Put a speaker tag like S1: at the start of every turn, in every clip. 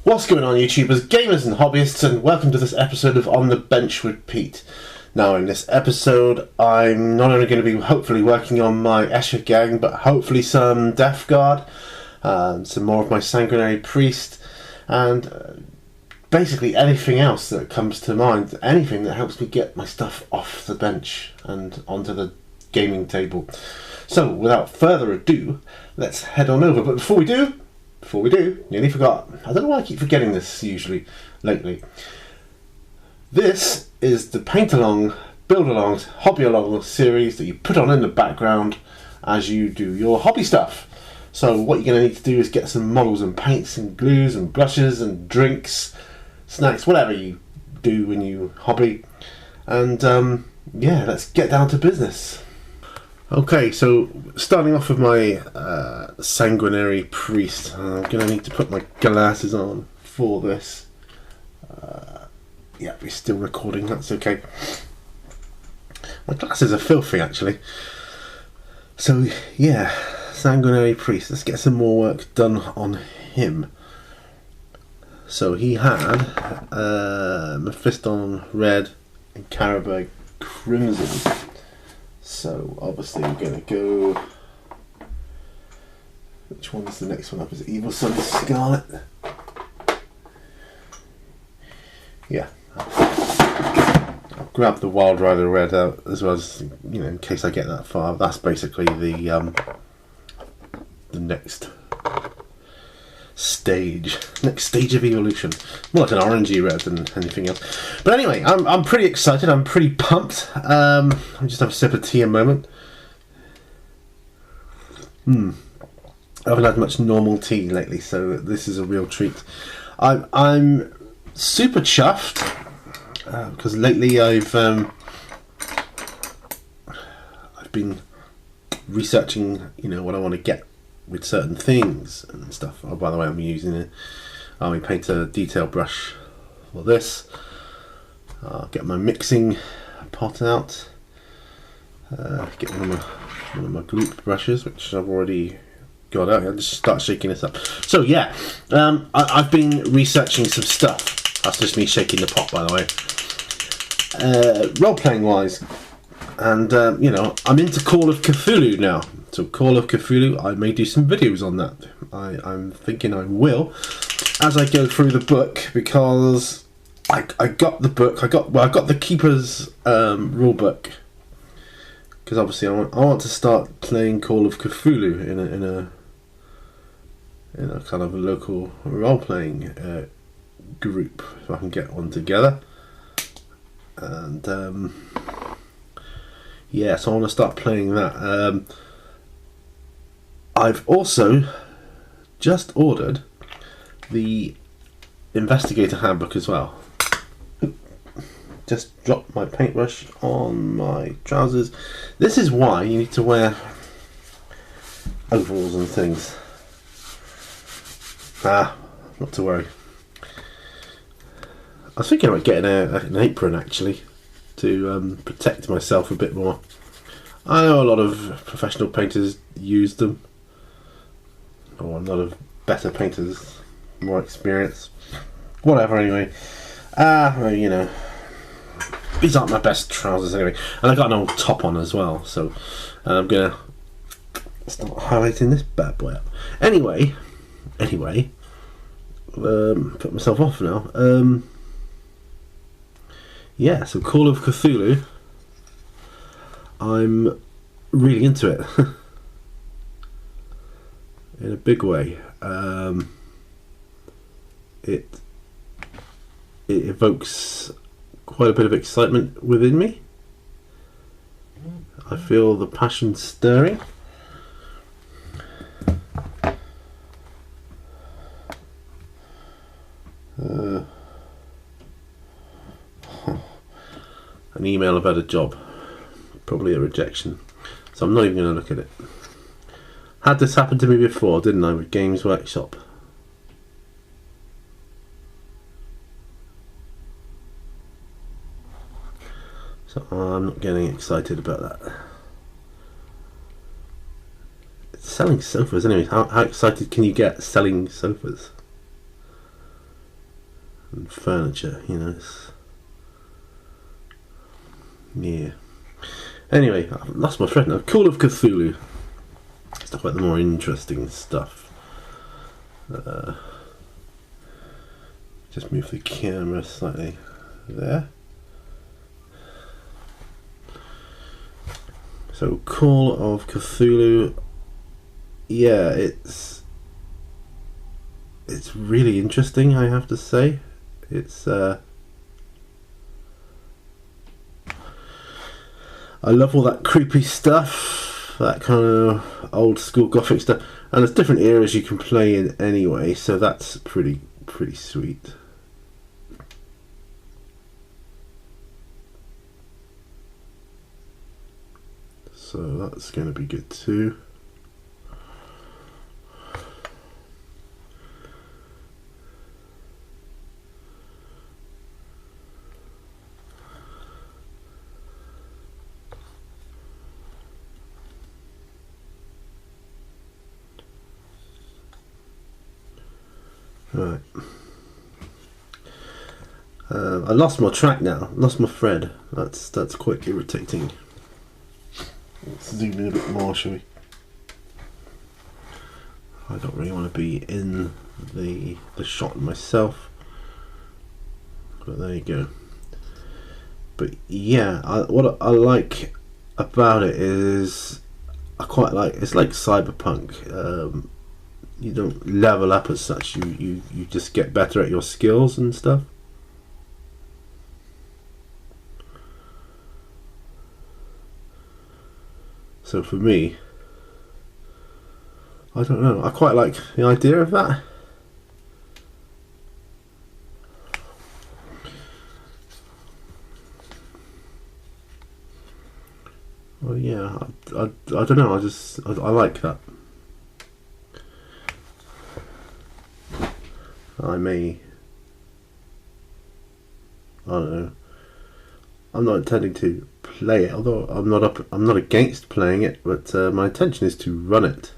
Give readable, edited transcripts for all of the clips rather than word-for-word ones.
S1: What's going on, YouTubers, gamers and hobbyists, and welcome to this episode of On the Bench with Pete. Now, in this episode, I'm not only going to be hopefully working on my Escher gang, but hopefully some Death Guard, some more of my Sanguinary Priest, and basically anything else that comes to mind, anything that helps me get my stuff off the bench and onto the gaming table. So, without further ado, let's head on over. But before we do, nearly forgot. I don't know why I keep forgetting this usually, lately. This is the Paint Along, Build Along, Hobby Along series that you put on in the background as you do your hobby stuff. So what you're going to need to do is get some models and paints and glues and brushes and drinks, snacks, whatever you do when you hobby. And yeah, let's get down to business. Okay, so starting off with my Sanguinary Priest, I'm going to need to put my glasses on for this. Yeah, we're still recording, that's okay. My glasses are filthy, actually. So, yeah, Sanguinary Priest, let's get some more work done on him. So he had Mephiston Red and Carabag Crimson. So obviously we're going to go... Which one is the next one up? Is it Evil Sun Scarlet? Yeah. I'll grab the Wild Rider Red out as well, as, you know, in case I get that far. That's basically the next stage of evolution. More like an orangey red than anything else. But anyway, I'm pretty excited. I'm pretty pumped. I'll just have a sip of tea a moment. I haven't had much normal tea lately, so this is a real treat. I'm super chuffed because lately I've been researching, you know, what I want to get with certain things and stuff. Oh, by the way, I'm using an Army Painter detail brush for this. I'll get my mixing pot out. Get one of my gloop brushes, which I've already got out. I'll just start shaking this up. So yeah, I've been researching some stuff. That's just me shaking the pot, by the way. Role-playing wise, and you know, I'm into Call of Cthulhu now. So Call of Cthulhu, I may do some videos on that. I'm thinking I will as I go through the book, because I got the book. I got the Keeper's rule book, because obviously I want to start playing Call of Cthulhu in a kind of a local role playing group, if I can get one together. And yeah, so I want to start playing that. I've also just ordered the Investigator Handbook as well. Just dropped my paintbrush on my trousers. This is why you need to wear overalls and things. Not to worry. I was thinking about getting an apron, actually, to protect myself a bit more. I know a lot of professional painters use them, or a lot of better painters, more experience. Whatever, anyway. You know, these aren't my best trousers anyway. And I got an old top on as well, so I'm gonna start highlighting this bad boy up. Anyway, put myself off now. Yeah, so Call of Cthulhu, I'm really into it in a big way. It evokes quite a bit of excitement within me. I feel the passion stirring. An email about a job, probably a rejection, so I'm not even going to look at it. Had this happen to me before, didn't I, with Games Workshop? So I'm not getting excited about that. It's selling sofas anyway. How excited can you get selling sofas? and furniture, you know. Yeah. Anyway, I've lost my thread now. Call of Cthulhu. Stuff like the more interesting stuff. Just move the camera slightly there. So Call of Cthulhu, yeah, it's really interesting, I have to say. It's I love all that creepy stuff, that kind of old school gothic stuff, and there's different eras you can play in anyway, so that's pretty sweet. So that's going to be good too. Right. I lost my track now. Lost my thread. That's quite irritating. Let's zoom in a bit more, shall we? I don't really want to be in the shot myself, but there you go. But yeah, what I like about it is I quite like, it's like cyberpunk. You don't level up as such. You just get better at your skills and stuff. So for me, I don't know, I quite like the idea of that. Well, yeah, I don't know, I like that. I don't know. I'm not intending to play it, although I'm not against playing it, but my intention is to run it.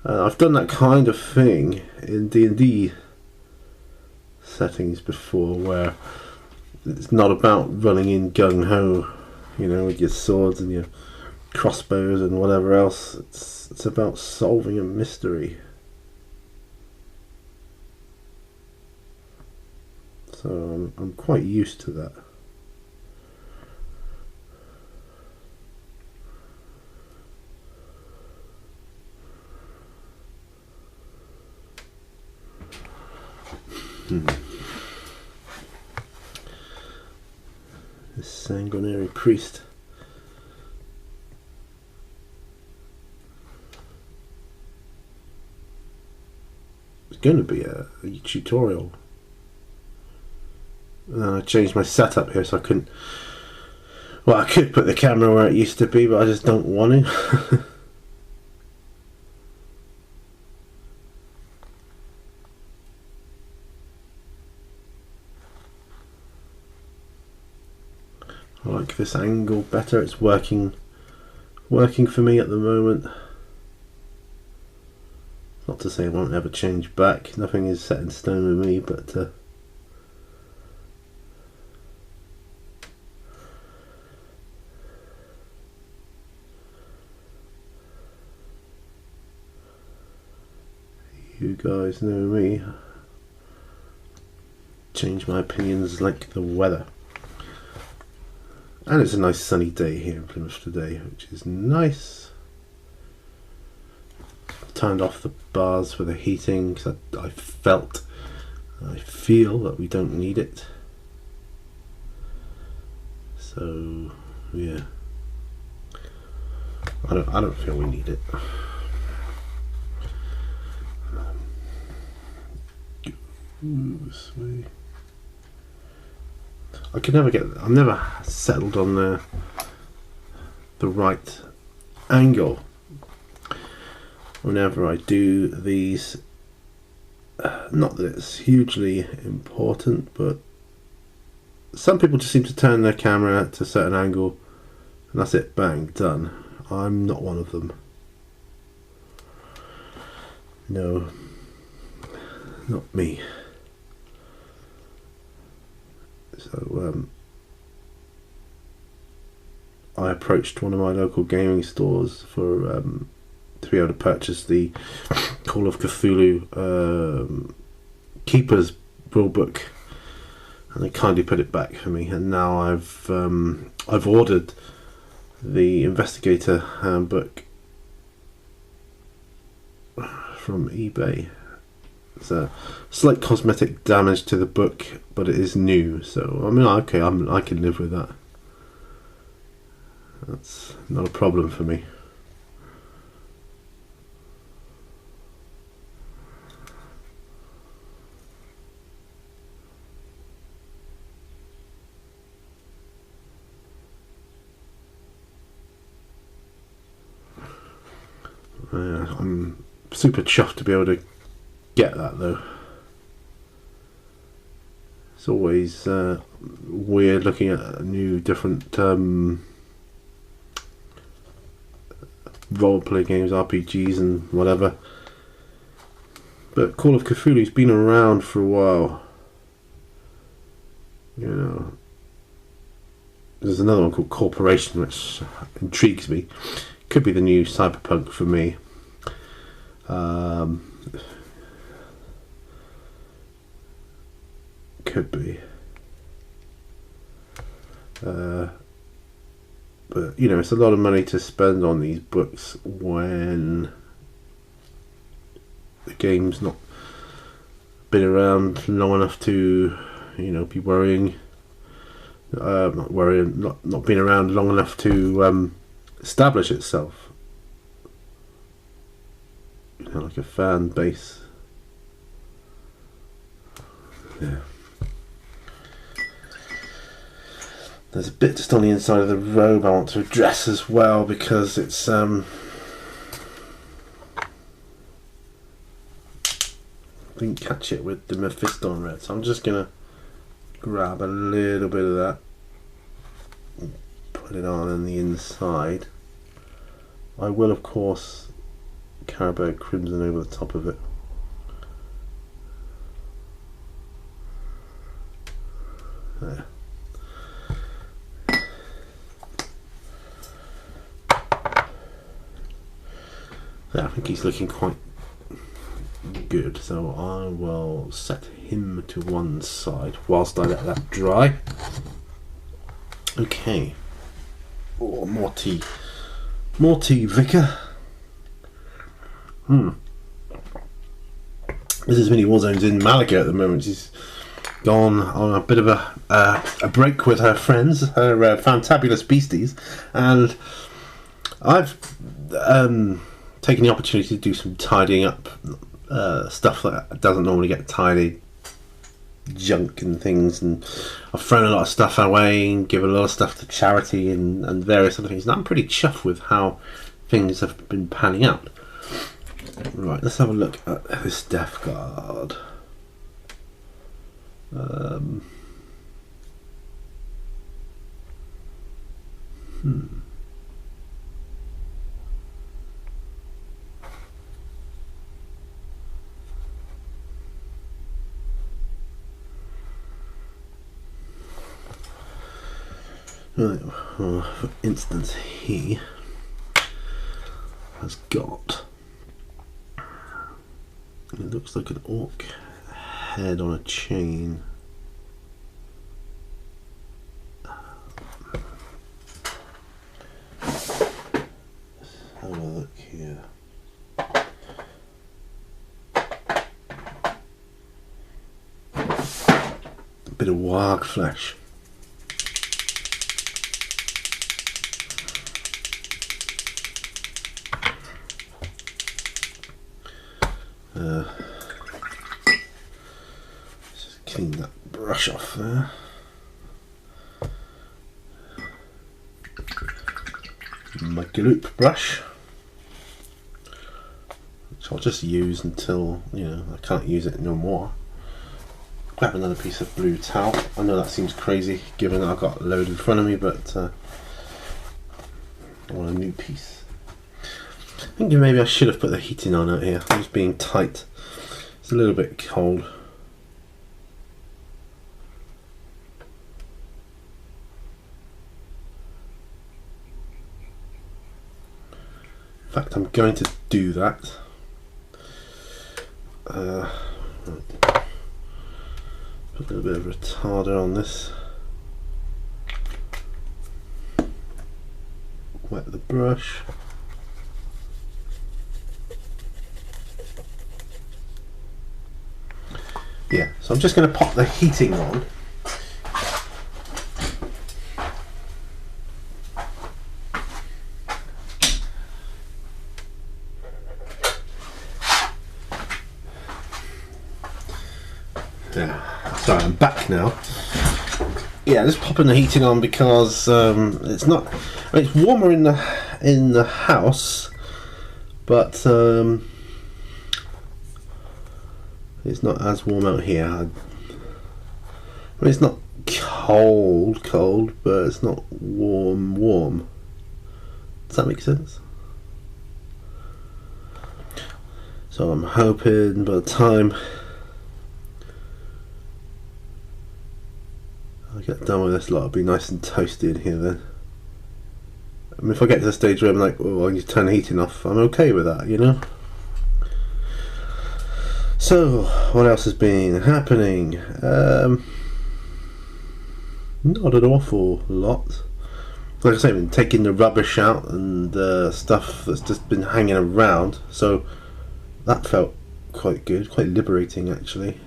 S1: I've done that kind of thing in D&D settings before, where it's not about running in gung-ho, you know, with your swords and your crossbows and whatever else. It's about solving a mystery. So I'm quite used to that. This Sanguinary priest. It's going to be a tutorial. I changed my setup here so I couldn't. Well, I could put the camera where it used to be, but I just don't want to. I like this angle better. It's working for me at the moment. Not to say it won't ever change back. Nothing is set in stone with me, but you guys know me. Change my opinions like the weather. And it's a nice sunny day here in Plymouth today, which is nice. I've turned off the bars for the heating because I feel that we don't need it. So yeah, I don't feel we need it. This way. I'm never settled on the right angle whenever I do these. Not that it's hugely important, but some people just seem to turn their camera to a certain angle and that's it, bang, done. I'm not one of them. No, not me. So I approached one of my local gaming stores for to be able to purchase the Call of Cthulhu Keeper's rulebook, and they kindly put it back for me. And now I've ordered the Investigator handbook from eBay. It's a slight cosmetic damage to the book, but it is new, so I mean, okay, I can live with that. That's not a problem for me. I'm super chuffed to be able to get that, though. It's always weird looking at new different role-play games, RPGs and whatever, but Call of Cthulhu's been around for a while. You know, there's another one called Corporation which intrigues me. Could be the new Cyberpunk for me. Could be. But you know, it's a lot of money to spend on these books when the game's not been around long enough to, you know, be worrying. Not been around long enough to establish itself. You know, like a fan base. Yeah. There's a bit just on the inside of the robe I want to address as well, because it's didn't catch it with the Mephisto red, so I'm just gonna grab a little bit of that and put it on the inside. I will of course Carabao Crimson over the top of it. There. Yeah, I think he's looking quite good, so I will set him to one side whilst I let that dry. Okay. Oh, more tea. More tea, Vicar. This is Mini Warzone's in Malaga at the moment. She's gone on a bit of a break with her friends, her fantabulous beasties, and I've taken the opportunity to do some tidying up, stuff that doesn't normally get tidied, junk and things, and I've thrown a lot of stuff away and given a lot of stuff to charity and various other things, and I'm pretty chuffed with how things have been panning out. Right, let's have a look at this Death Guard. Right, well, for instance, he has got, it looks like an orc head on a chain. Let's have a look here. A bit of warg flesh. Just clean that brush off there. My gloop brush, which I'll just use until, you know, I can't use it no more. Grab another piece of blue towel. I know that seems crazy given that I've got a load in front of me, but I want a new piece. I think maybe I should have put the heating on out here. I'm just being tight. It's a little bit cold. fact, I'm going to do that. Put a little bit of retarder on this. Wet the brush. Yeah, so I'm just going to pop the heating on. Yeah, sorry, I'm back now. Yeah, just popping the heating on because it's not. I mean, it's warmer in the house, but it's not as warm out here. I mean, it's not cold, but it's not warm. Does that make sense? So I'm hoping by the time I get done with this lot, it'll be nice and toasty in here then. I mean, if I get to the stage where I'm like, oh, I need to turn the heating off, I'm okay with that, you know? So, what else has been happening? Not an awful lot. Like I say, I've been taking the rubbish out and stuff that's just been hanging around, so that felt quite good, quite liberating actually.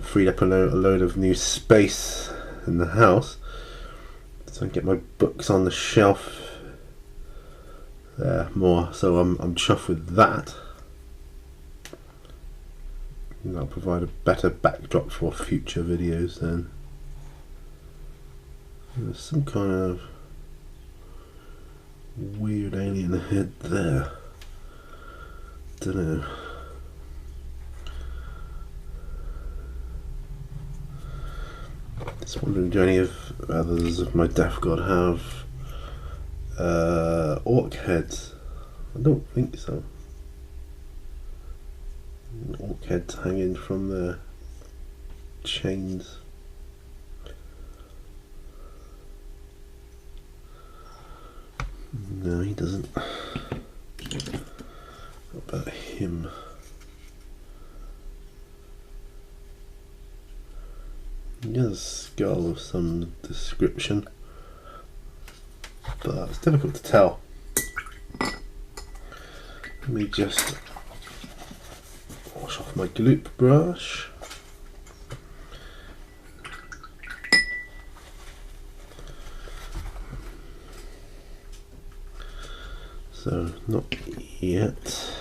S1: Freed up a load of new space in the house, so I can get my books on the shelf there more. So I'm chuffed with that. And that'll provide a better backdrop for future videos. Then there's some kind of weird alien head there. Don't know. Just wondering, do any of others of my deaf god have orc heads? I don't think so. Orc heads hanging from their chains. No, he doesn't. What about him? He has a skull of some description, but it's difficult to tell. Let me just wash off my gloop brush. So, not yet.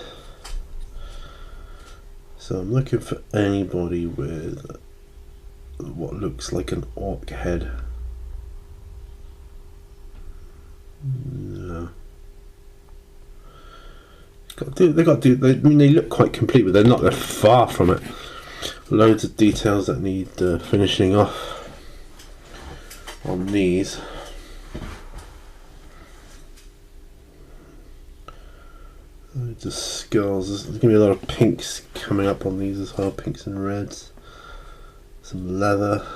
S1: So I'm looking for anybody with what looks like an orc head. No. They look quite complete, but they're not. They're far from it. Loads of details that need finishing off on these. Loads of skulls. There's going to be a lot of pinks coming up on these as well. Pinks and reds. Some leather.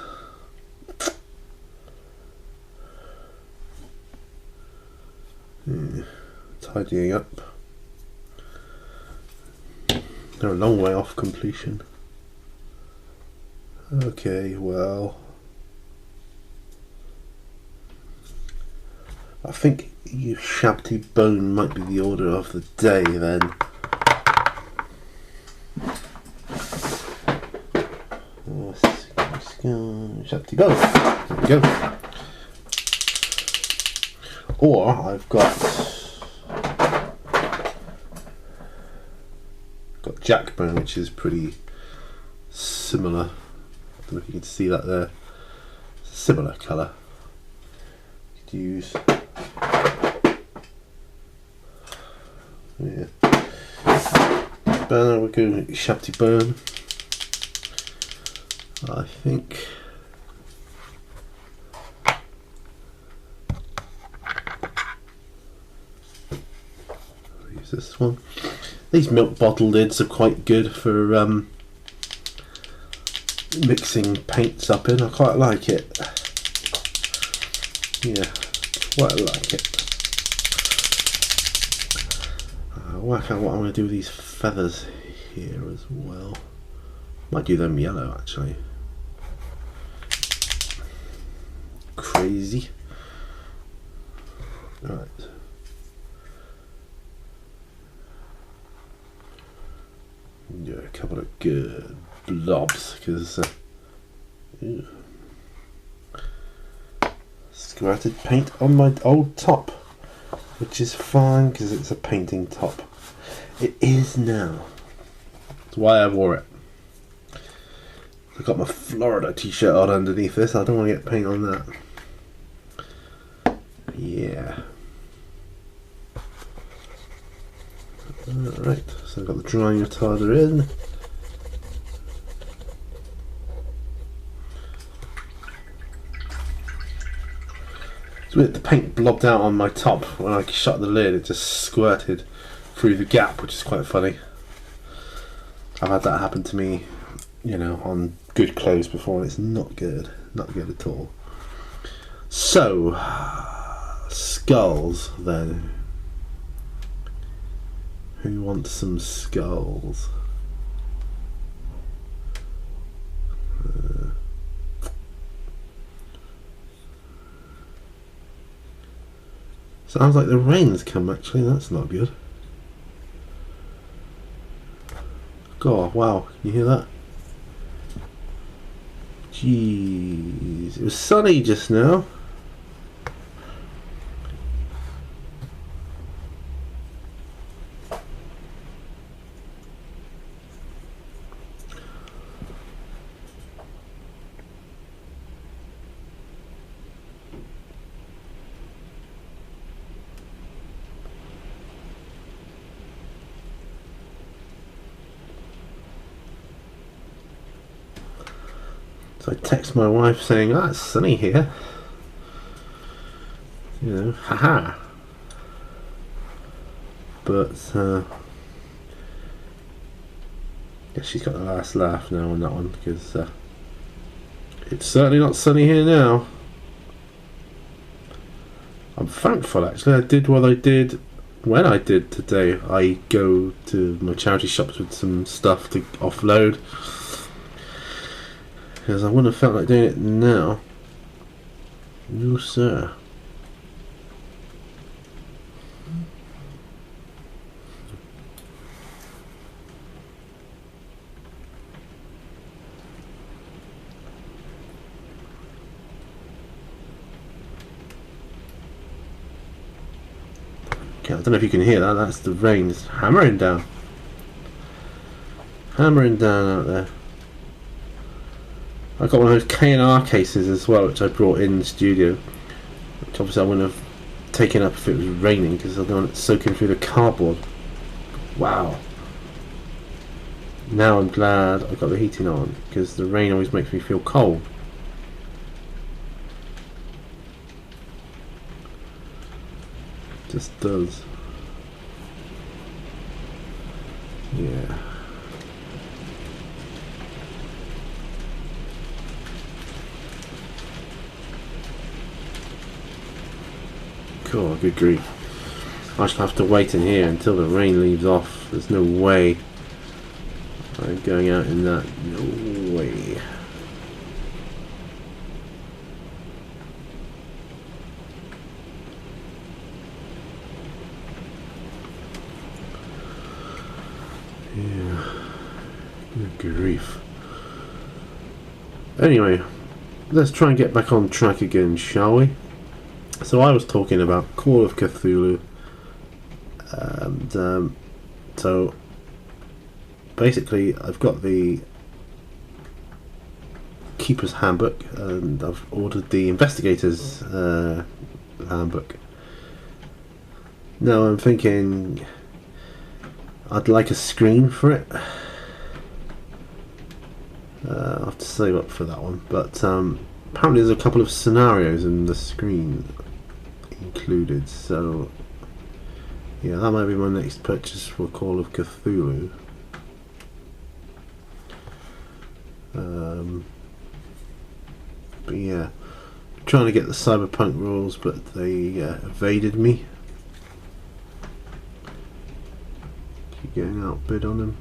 S1: Tidying up. They're a long way off completion. Okay, well, I think you shabby bone might be the order of the day then. Shabby bone. There we go. Or I've got jackbone, which is pretty similar. I don't know if you can see that there. Similar colour. You could use. Yeah. We're going to shabby bone. I think. I'll use this one. These milk bottle lids are quite good for mixing paints up in. I quite like it. Yeah, quite like it. I'll work out what I'm going to do with these feathers here as well. Might do them yellow actually. Crazy. Right. Do a couple of good blobs because squirted paint on my old top, which is fine because it's a painting top. It is now. That's why I wore it. I've got my Florida t-shirt on underneath this. I don't want to get paint on that. Yeah. Alright, so I've got the drying retarder in. It's weird, the paint blobbed out on my top. When I shut the lid, it just squirted through the gap, which is quite funny. I've had that happen to me, you know, on good clothes before, and it's not good. Not good at all. So, skulls then. Who wants some skulls? Sounds like the rain's come actually, that's not good. God, wow, can you hear that? Jeez, it was sunny just now. So I text my wife saying, "Ah, it's sunny here." You know, haha. But yeah, she's got the last laugh now on that one because it's certainly not sunny here now. I'm thankful actually. I did what I did when I did today. I go to my charity shops with some stuff to offload. Because I wouldn't have felt like doing it now. No sir. Okay, I don't know if you can hear that, that's the rain. It's hammering down. Hammering down out there. I got one of those K&R cases as well, which I brought in the studio, which obviously I wouldn't have taken up if it was raining because I don't want it soaking through the cardboard. Wow. Now I'm glad I got the heating on because the rain always makes me feel cold. Just does. Yeah. Cool, good grief. I shall have to wait in here until the rain leaves off. There's no way I'm going out in that. No way. Yeah. Good grief. Anyway, let's try and get back on track again, shall we? So I was talking about Call of Cthulhu, and so basically I've got the Keeper's Handbook and I've ordered the Investigator's Handbook. Now I'm thinking I'd like a screen for it. I'll have to save up for that one, but apparently there's a couple of scenarios in the screen included, so yeah, that might be my next purchase for Call of Cthulhu. But yeah, trying to get the cyberpunk rules, but they evaded me. getting outbid on them.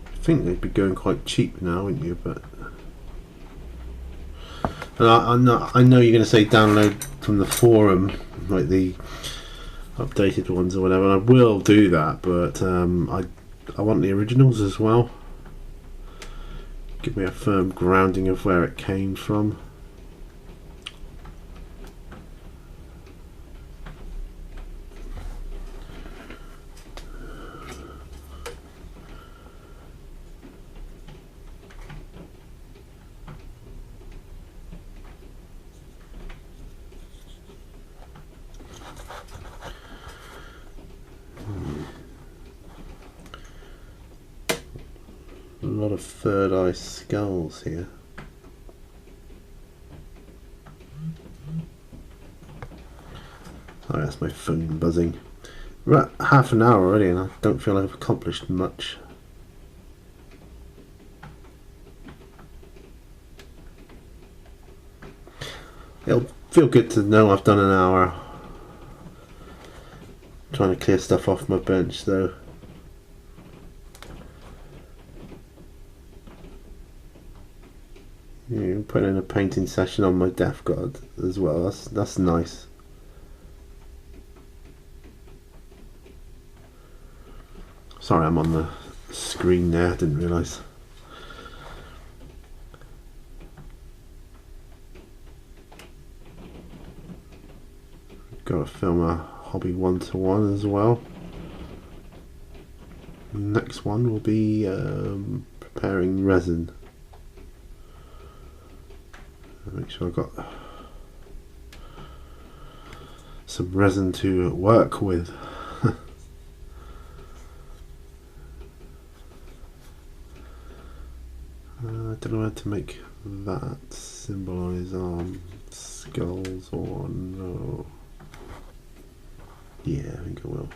S1: I think they'd be going quite cheap now, wouldn't you? But and I know you're going to say download from the forum, like the updated ones or whatever. And I will do that, but I want the originals as well. Give me a firm grounding of where it came from. A lot of third eye skulls here. Oh, that's my phone buzzing. We're at half an hour already and I don't feel I've accomplished much. It'll feel good to know I've done an hour. I'm trying to clear stuff off my bench though. Yeah, putting in a painting session on my Death God as well. That's nice. Sorry, I'm on the screen there. I didn't realise. Got to film a hobby 1-to-1 as well. Next one will be preparing resin. Make sure I've got some resin to work with. I don't know how to make that symbol on his arm. Skulls or no. Yeah, I think I will.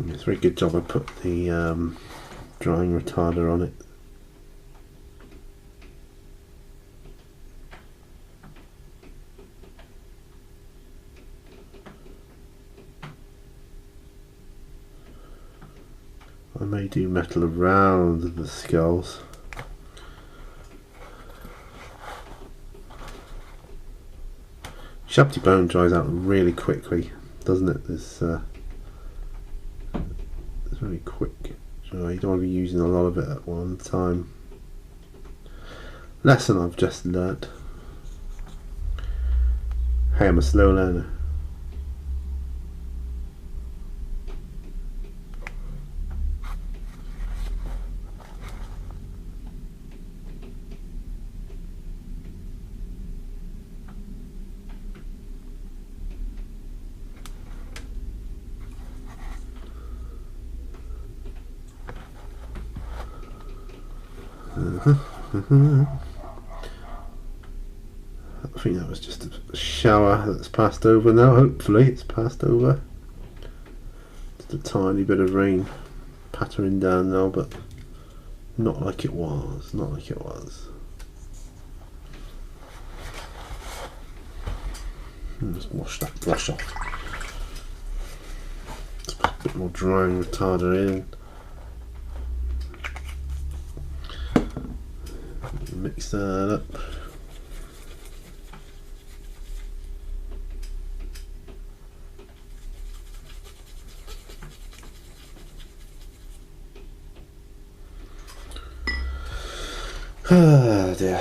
S1: It's a very good job I put the drying retarder on it. I may do metal around the skulls. Shabty bone dries out really quickly, doesn't it? It's very quick. So you don't want to be using a lot of it at one time. Lesson I've just learnt. Hey, I'm a slow learner. I think that was just a shower that's passed over now. Hopefully it's passed over. Just a tiny bit of rain pattering down now, but not like it was. Not like it was. Let's wash that brush off. Let's put a bit more drying retarder in. Mix that up. Ah dear.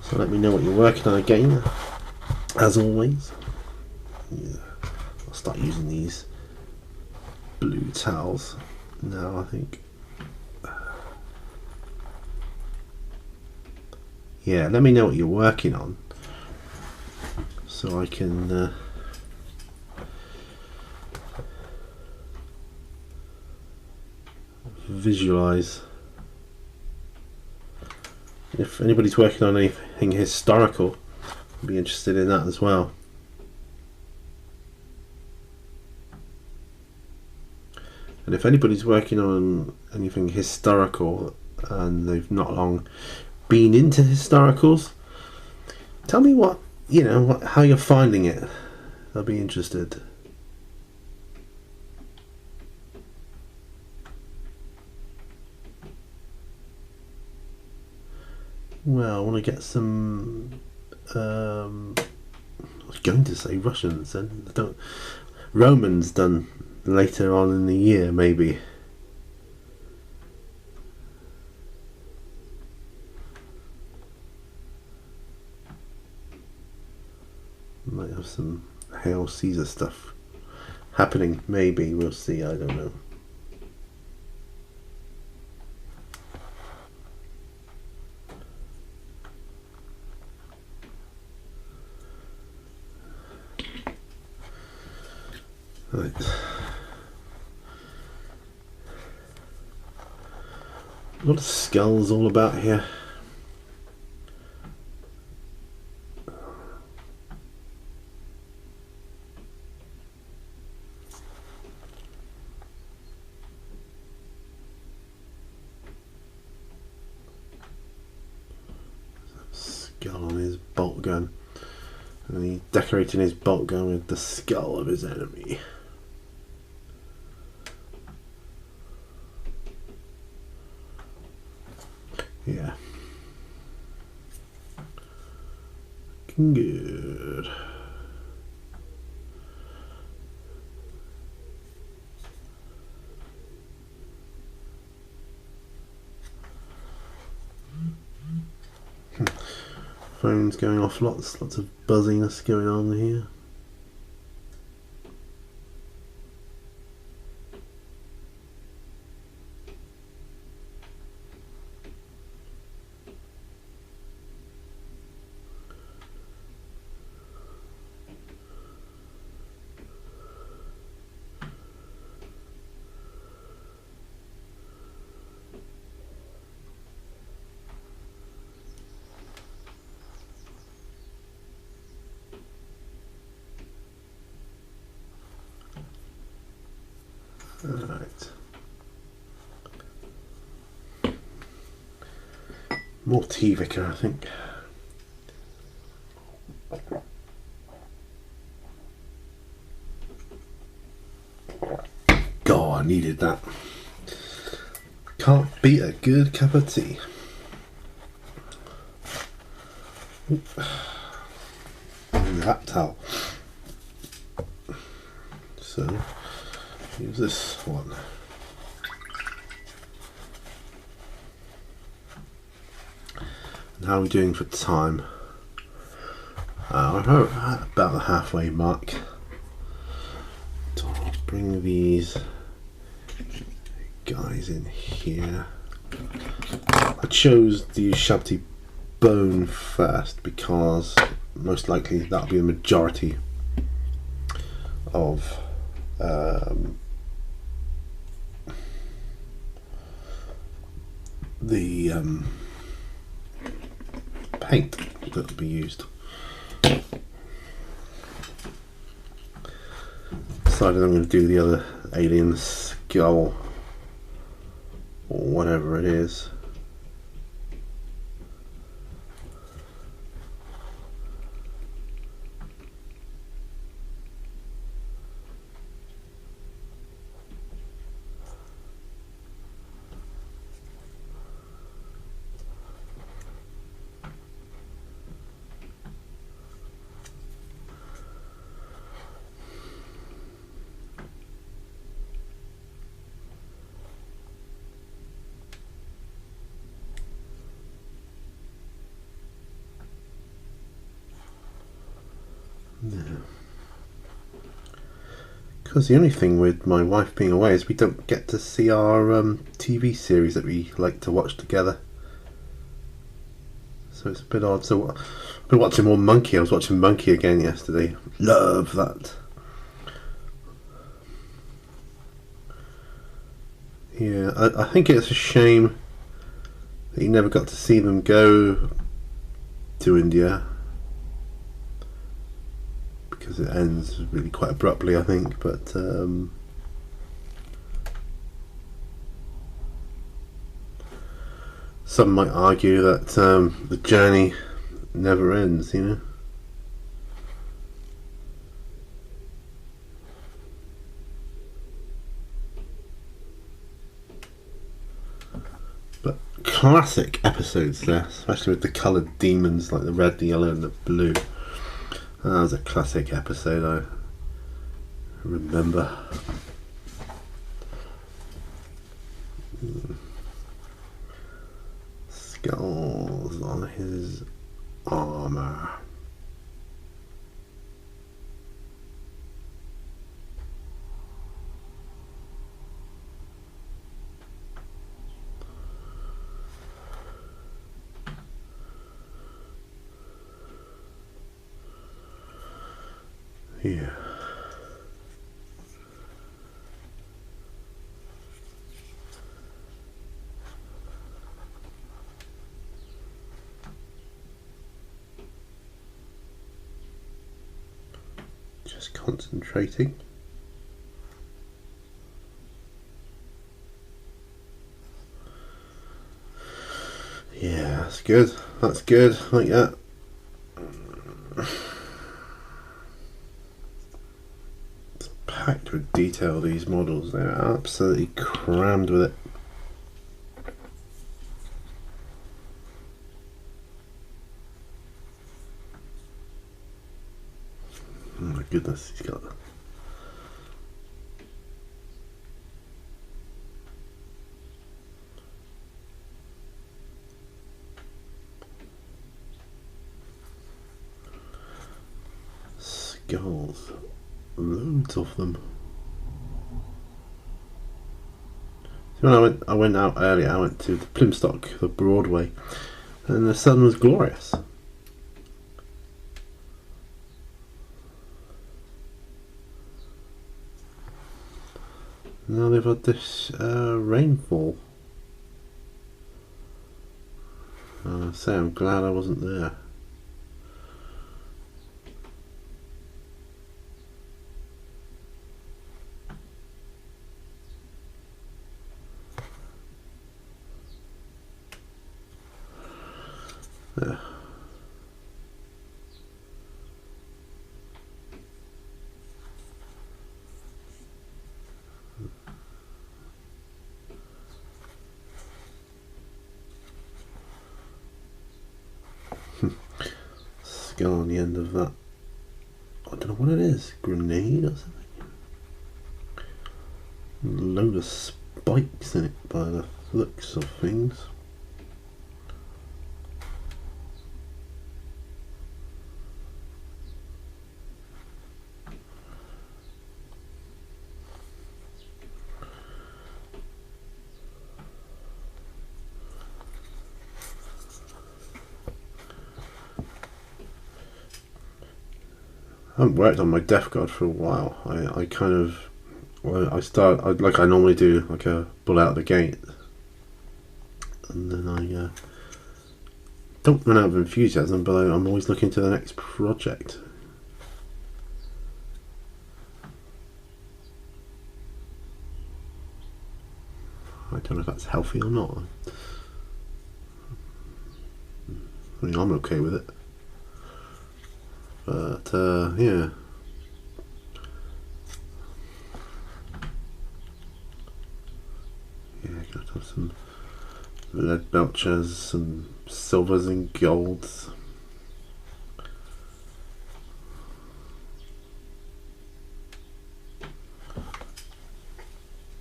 S1: So let me know what you're working on again, as always. Yeah. I'll start using these blue towels now, I think. Yeah, let me know what you're working on so I can visualize. If anybody's working on anything historical, I'd be interested in that as well. And if anybody's working on anything historical and they've not long been into historicals, tell me what, you know, how you're finding it. I'll be interested. Well, I want to get some. I was going to say Russians, and I don't. Romans done later on in the year, maybe. Might have some Hail Caesar stuff happening, maybe. We'll see. I don't know. Right. What are skulls all about here? Skull on his bolt gun, and he's decorating his bolt gun with the skull of his enemy. Yeah. Looking good. Phone's going off, lots of buzziness going on here. Alright. More tea vicar, I think. God, I needed that. Can't beat a good cup of tea. And that towel. So use this one. And how are we doing for time? We're at about the halfway mark. So I'll bring these guys in here. I chose to use Shabti bone first because most likely that'll be the majority of the paint that will be used. Decided I'm going to do the other alien skull or whatever it is. Because the only thing with my wife being away is we don't get to see our TV series that we like to watch together. So it's a bit odd. So I've been watching more Monkey. I was watching Monkey again yesterday. Love that. Yeah, I think it's a shame that you never got to see them go to India. Because it ends really quite abruptly, I think, but Some might argue that the journey never ends, you know. But classic episodes there, especially with the coloured demons like the red, the yellow and the blue. That was a classic episode, I remember. Skulls on his armour. Yeah. Just concentrating. Yeah, that's good. That's good. Like that. It's packed with detail, these models. They're absolutely crammed with it. Oh my goodness, he's got skulls, loads of them. So when I went out earlier, I went to the Plymstock, the Broadway, and the sun was glorious. Now they've had this rainfall. So I'm glad I wasn't there. Yeah. Skull on the end of that. I don't know what it is. Grenade or something? A load of spikes in it by the looks of things. I haven't worked on my Death Guard for a while. I kind of, well, like I normally do, like a bull out of the gate, and then I don't run out of enthusiasm, but I'm always looking to the next project. I don't know if that's healthy or not. I mean, I'm okay with it. But yeah. Yeah, gotta have some lead belchers, some silvers and golds.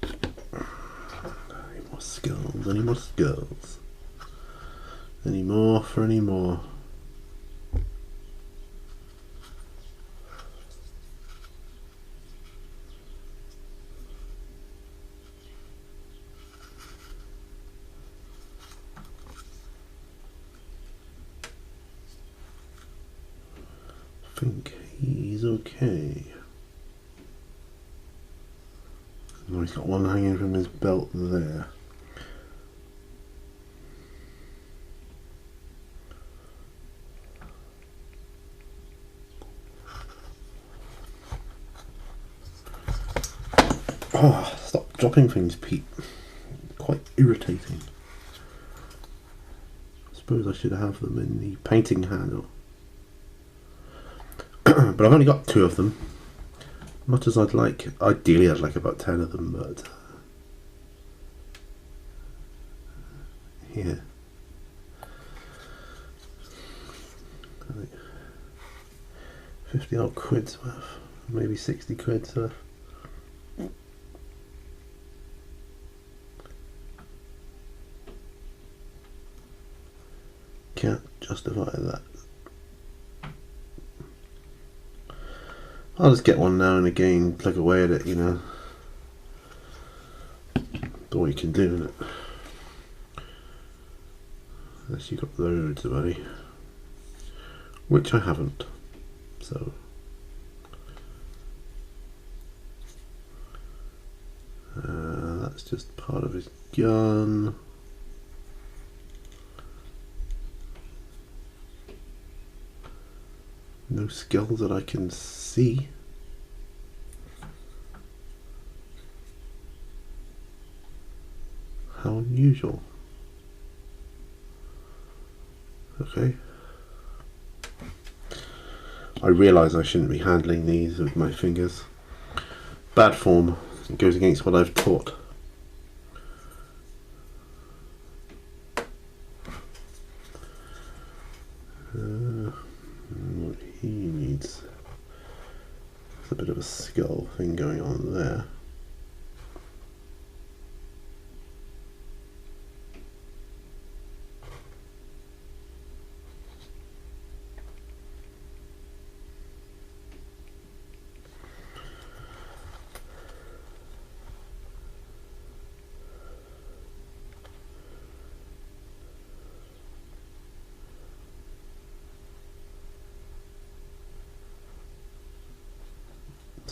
S1: Any more skulls? Any more skulls? Any more for any more? I think he's okay. Oh, he's got one hanging from his belt there. Oh, stop dropping things, Pete. Quite irritating. suppose I should have them in the painting handle. But I've only got 2 of them. Much as I'd like, ideally I'd like about 10 of them, but yeah. 50 odd quid's worth, maybe 60 quid's worth. Can't justify that. I'll just get one now and again, plug away at it, you know. That's all you can do, isn't it? Unless you've got loads of money. Which I haven't. So that's just part of his gun. No skills that I can see. How unusual. Okay. I realise I shouldn't be handling these with my fingers. Bad form. It goes against what I've taught. What he needs. There's a bit of a skull thing going on there.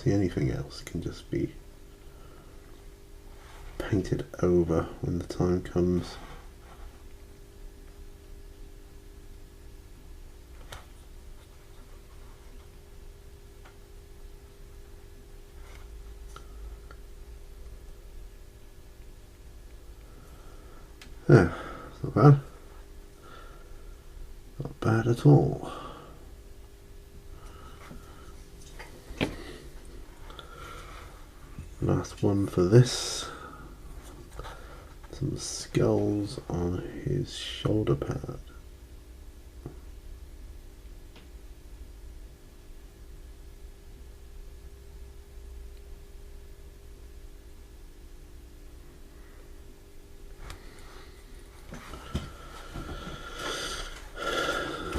S1: Anything else can just be painted over when the time comes. Yeah, it's not bad. Not bad at all. Last one for this. Some skulls on his shoulder pad.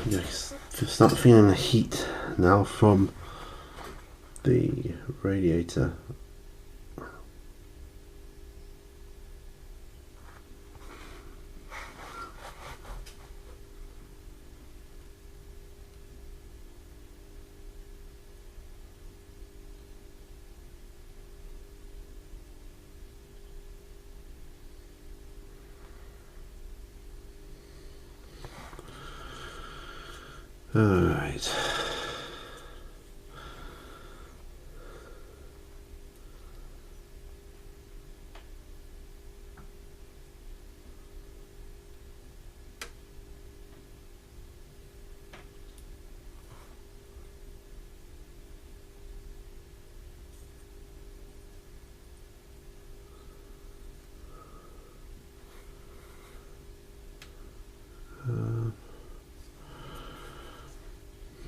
S1: Yes, start feeling the heat now from the radiator. Alright.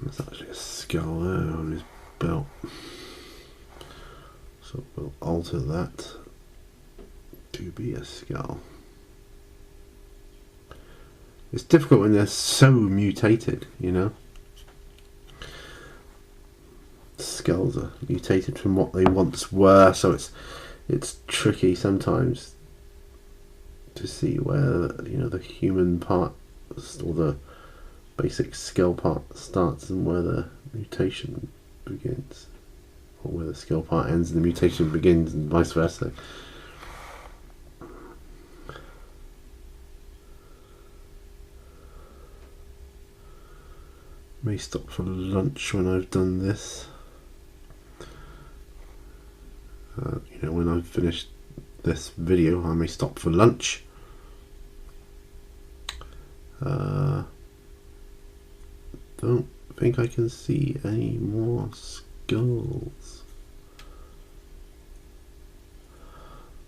S1: There's actually a skull there on his belt, so we'll alter that to be a skull. It's difficult when they're so mutated, you know. Skulls are mutated from what they once were, so it's tricky sometimes to see where, you know, the human part or the basic skull part starts and where the mutation begins, or where the skull part ends and the mutation begins, and vice versa. May stop for lunch when I've done this. You know, when I've finished this video, I may stop for lunch. Don't think I can see any more skulls.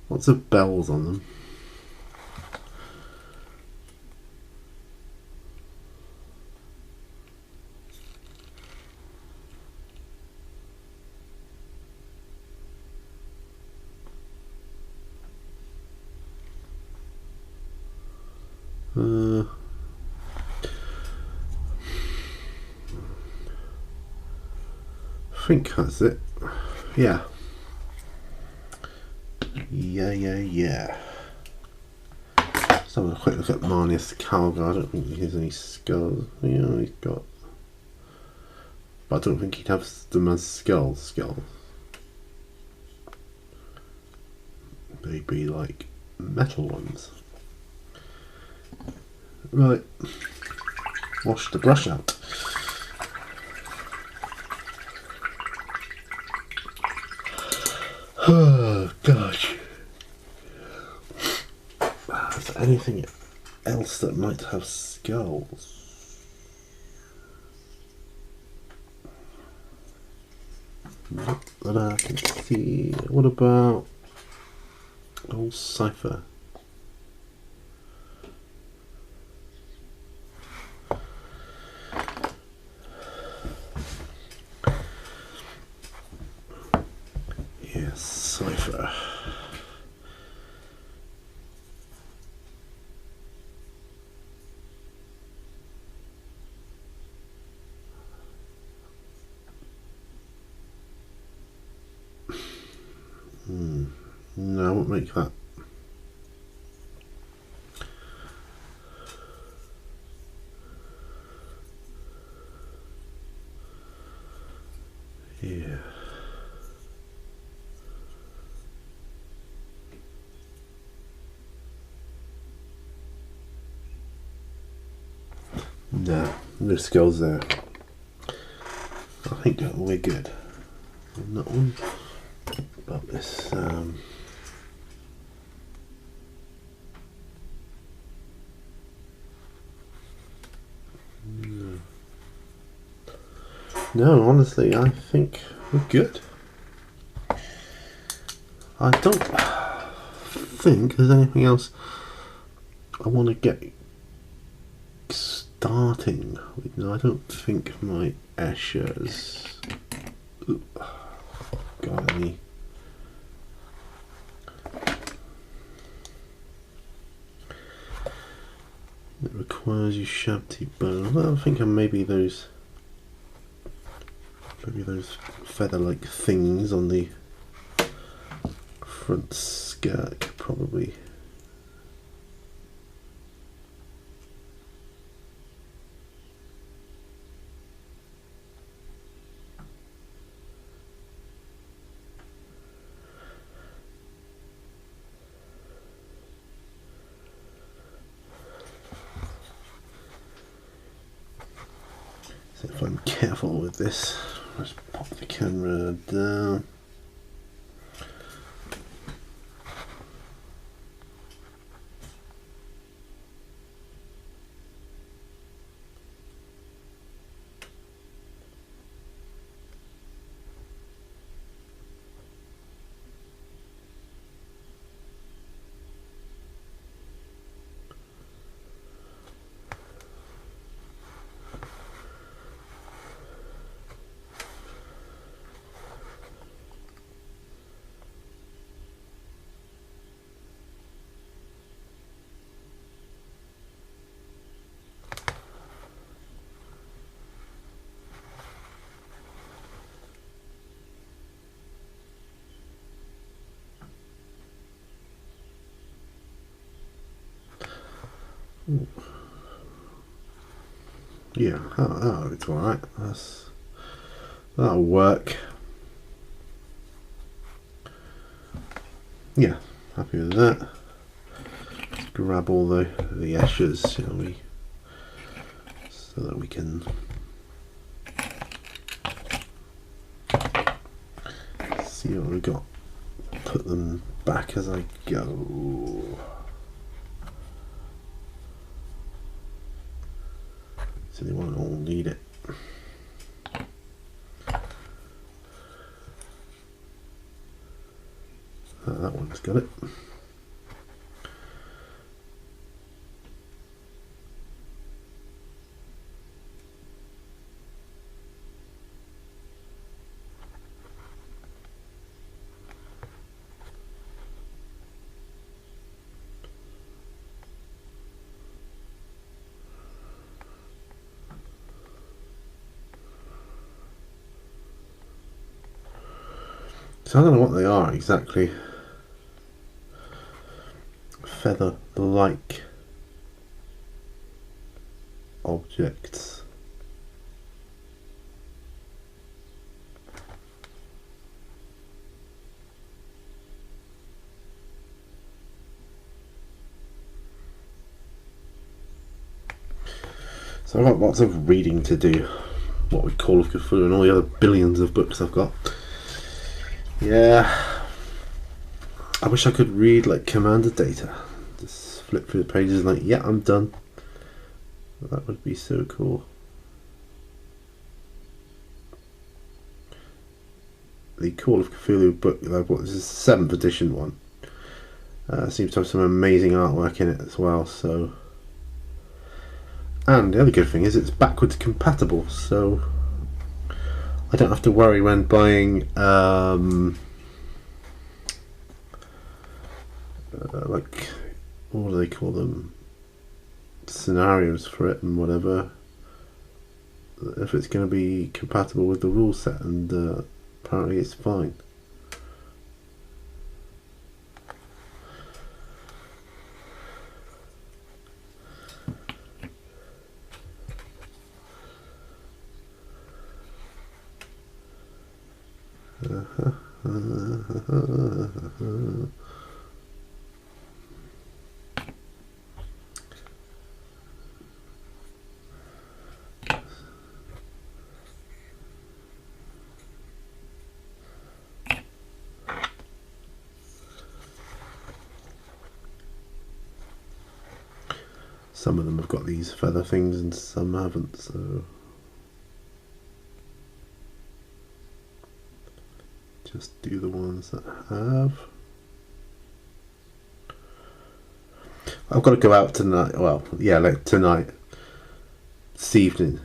S1: Lots of bells on them. I think that's it. Yeah. Yeah. Let's have a quick look at Marnius Calgar. I don't think he has any skulls. Yeah, he's got. But I don't think he'd have them as skulls. They'd be like metal ones. Right. Wash the brush out. Oh gosh. Is there anything else that might have skulls? Not that I can see. What about old Cypher? Yes, Cypher. No, I won't make that. Yeah. No skulls there. I think we're good on that one. But this no, honestly, I think we're good. I don't think there's anything else I want to get starting with. No, I don't think my Ashers got any. It requires you shabty bone. Well, I think maybe those feather-like things on the front skirt could probably. So if I'm careful with this, just pop the camera down. Yeah, it's alright. That'll work. Yeah, happy with that. Let's grab all the ashes, shall we? So that we can see what we've got. Put them back as I go. so they won't all need it. That one's got it. So I don't know what they are exactly. Feather-like objects. So I've got lots of reading to do. What with Call of Cthulhu and all the other billions of books I've got. Yeah, I wish I could read like Commander data. Just flip through the pages and like, yeah, I'm done. That would be so cool. The Call of Cthulhu book that I bought, this is the 7th edition one. Seems to have some amazing artwork in it as well. So, and the other good thing is it's backwards compatible, so I don't have to worry when buying like, what do they call them, scenarios for it and whatever, if it's going to be compatible with the rule set, and apparently it's fine. Some of them have got these feather things and some haven't, so just do the ones that have. I've got to go out tonight, well, yeah, like tonight, this evening.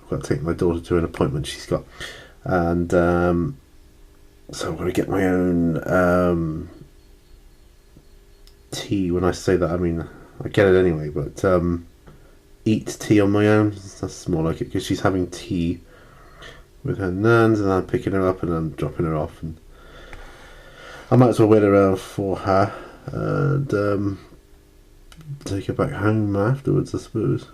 S1: I've got to take my daughter to an appointment she's got, and so I'm going to get my own tea. When I say that, I mean I get it anyway, but eat tea on my own, that's more like it, because she's having tea with her nans and I'm picking her up and I'm dropping her off, and I might as well wait around for her and take her back home afterwards, I suppose.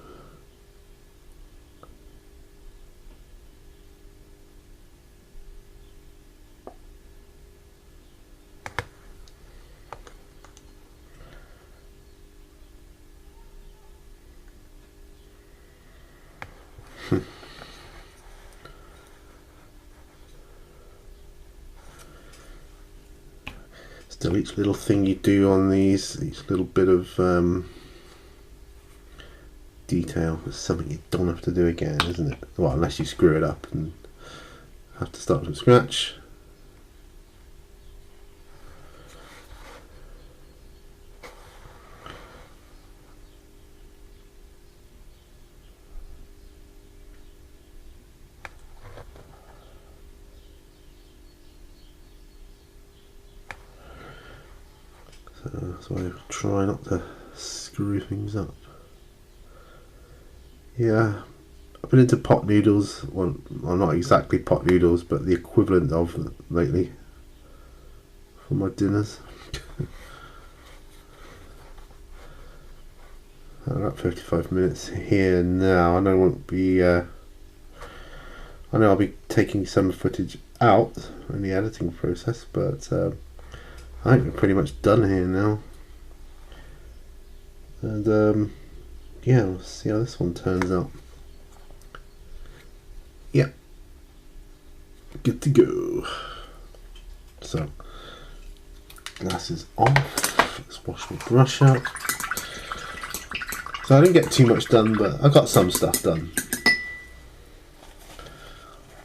S1: Still, each little thing you do on these, each little bit of detail is something you don't have to do again, isn't it? Well, unless you screw it up and have to start from scratch. So I try not to screw things up. Yeah, I've been into pot noodles. Well, not exactly pot noodles, but the equivalent of lately for my dinners. About 55 minutes here now. I know I won't be. I know I'll be taking some footage out in the editing process, but I think we're pretty much done here now. And yeah, we'll see how this one turns out. Yeah, good to go. So, glasses off. Let's wash my brush out. So I didn't get too much done, but I got some stuff done.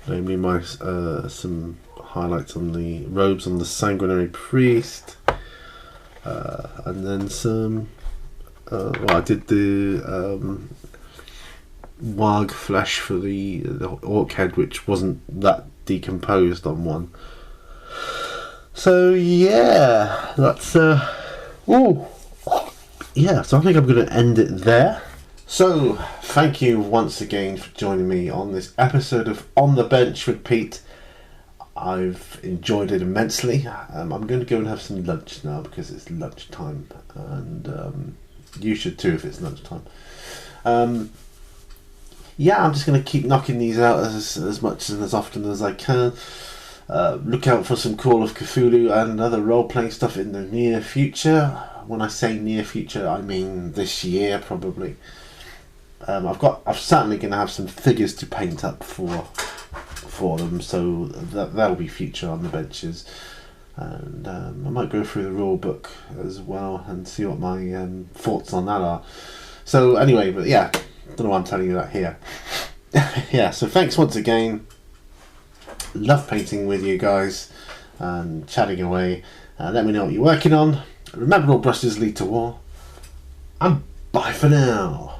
S1: Namely, my some highlights on the robes on the Sanguinary Priest, and then some. Well, I did the warg flesh for the orc head, which wasn't that decomposed on one. So yeah, that's yeah. So I think I'm going to end it there. So thank you once again for joining me on this episode of On the Bench with Pete. I've enjoyed it immensely. I'm going to go and have some lunch now because it's lunchtime, and you should too if it's lunchtime. Yeah, I'm just going to keep knocking these out as much and as often as I can. Look out for some Call of Cthulhu and other role-playing stuff in the near future. When I say near future, I mean this year probably. I'm certainly going to have some figures to paint up for them, so that'll be future on the benches. And I might go through the rule book as well and see what my thoughts on that are. So anyway, but yeah, don't know why I'm telling you that here. Yeah, so thanks once again. Love painting with you guys and chatting away. Let me know what you're working on. Remember, all brushes lead to war. And bye for now.